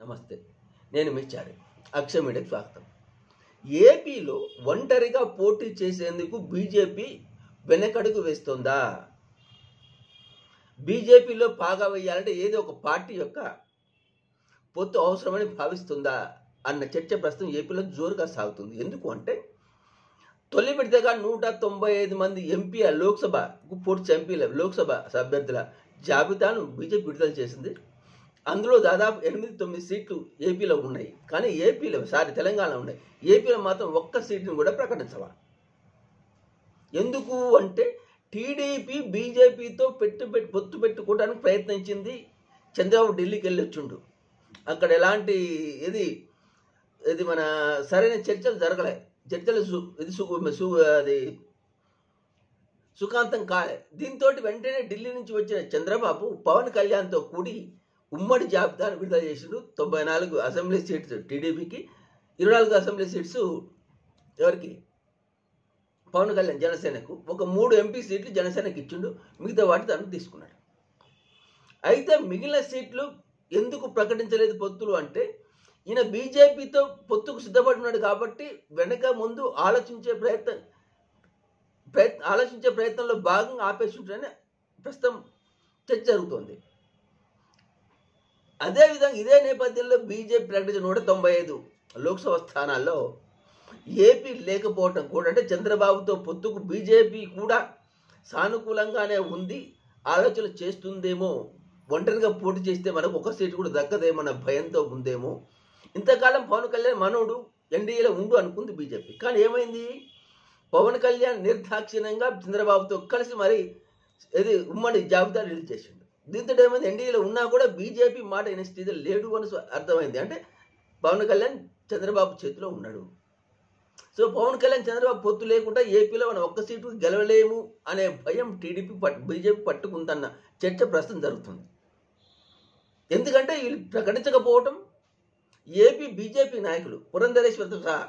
నమస్తే, నేను మీ చారి. అక్షయ మీడియాకి స్వాగతం. ఏపీలో ఒంటరిగా పోటీ చేసేందుకు బీజేపీ వెనకడుగు వేస్తుందా? బీజేపీలో పాగా వేయాలంటే ఏదో ఒక పార్టీ యొక్క పొత్తు అవసరమని భావిస్తుందా అన్న చర్చ ప్రస్తుతం ఏపీలో జోరుగా సాగుతుంది. ఎందుకు అంటే తొలి విడతగా 195 మంది లోక్సభకు పోటీ లోక్సభ అభ్యర్థుల జాబితాను బీజేపీ విడుదల చేసింది. అందులో దాదాపు 8-9 సీట్లు ఏపీలో ఉన్నాయి. కానీ తెలంగాణలో ఉన్నాయి. ఏపీలో మాత్రం ఒక్క సీటును కూడా ప్రకటించవా? ఎందుకు అంటే టీడీపీ బీజేపీతో పొత్తు పెట్టుకోవడానికి ప్రయత్నించింది. చంద్రబాబు ఢిల్లీకి వెళ్ళి వచ్చిండు. అక్కడ ఎలాంటి ఇది మన సరైన చర్చలు జరగలే. సుఖాంతం కాలే. దీంతో వెంటనే ఢిల్లీ నుంచి వచ్చిన చంద్రబాబు పవన్ కళ్యాణ్తో కూడి ఉమ్మడి జాబితాను విడుదల చేసిండు. 94 అసెంబ్లీ సీట్స్ టీడీపీకి, 24 అసెంబ్లీ సీట్స్ ఎవరికి? పవన్ కళ్యాణ్ జనసేనకు. ఒక 3 ఎంపీ సీట్లు జనసేనకి ఇచ్చిండు. మిగతా వాటి తను తీసుకున్నాడు. అయితే మిగిలిన సీట్లు ఎందుకు ప్రకటించలేదు పొత్తులు అంటే ఈయన బీజేపీతో పొత్తుకు సిద్ధపడుతున్నాడు కాబట్టి వెనక ముందు ఆలోచించే ప్రయత్నంలో భాగంగా ఆపేస్తుంటారని ప్రస్తుతం చర్చ జరుగుతోంది. అదేవిధంగా ఇదే నేపథ్యంలో బీజేపీ ప్రకటించిన 195 లోక్సభ స్థానాల్లో ఏపీ లేకపోవటం కూడా, అంటే చంద్రబాబుతో పొత్తుకు బీజేపీ కూడా సానుకూలంగానే ఉంది, ఆలోచన చేస్తుందేమో, ఒంటరిగా పోటీ చేస్తే మనకు ఒక సీటు కూడా దక్కదేమన్న భయంతో ఉందేమో. ఇంతకాలం పవన్ కళ్యాణ్ మనోడు ఎన్డీఏలో ఉండు అనుకుంది బీజేపీ. కానీ ఏమైంది? పవన్ కళ్యాణ్ నిర్దాక్షిణ్యంగా చంద్రబాబుతో కలిసి మరి ఉమ్మడి జాబితా రిలీజ్ చేసిండు. దీంతో ఏమైంది? ఎన్డీఏలో ఉన్నా కూడా బీజేపీ మాట అయిన స్థితి లేడు అని అర్థమైంది. అంటే పవన్ కళ్యాణ్ చంద్రబాబు చేతిలో ఉన్నాడు. సో పవన్ కళ్యాణ్ చంద్రబాబు పొత్తు లేకుండా ఏపీలో మనం ఒక్క సీటు గెలవలేము అనే భయం బీజేపీ పట్టుకుందన్న చర్చ ప్రస్తుతం జరుగుతుంది. ఎందుకంటే వీళ్ళు ప్రకటించకపోవటం ఏపీ బీజేపీ నాయకులు పురంధరేశ్వరితో సహా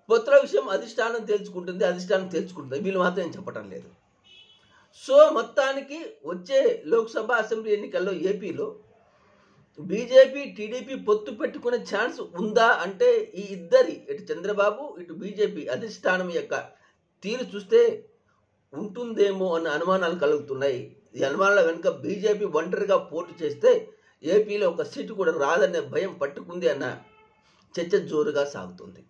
పొత్తుల విషయం అధిష్టానం తేల్చుకుంటుంది. వీళ్ళు మాత్రం చెప్పటం లేదు. సో మొత్తానికి వచ్చే లోక్సభ అసెంబ్లీ ఎన్నికల్లో ఏపీలో బీజేపీ టీడీపీ పొత్తు పెట్టుకునే ఛాన్స్ ఉందా అంటే ఈ ఇద్దరి, ఇటు చంద్రబాబు ఇటు బీజేపీ అధిష్టానం యొక్క తీరు చూస్తే ఉంటుందేమో అన్న అనుమానాలు కలుగుతున్నాయి. ఈ అనుమానాల వెనుక బీజేపీ ఒంటరిగా పోటీ చేస్తే ఏపీలో ఒక సీటు కూడా రాదనే భయం పట్టుకుంది అన్న చర్చ జోరుగా సాగుతుంది.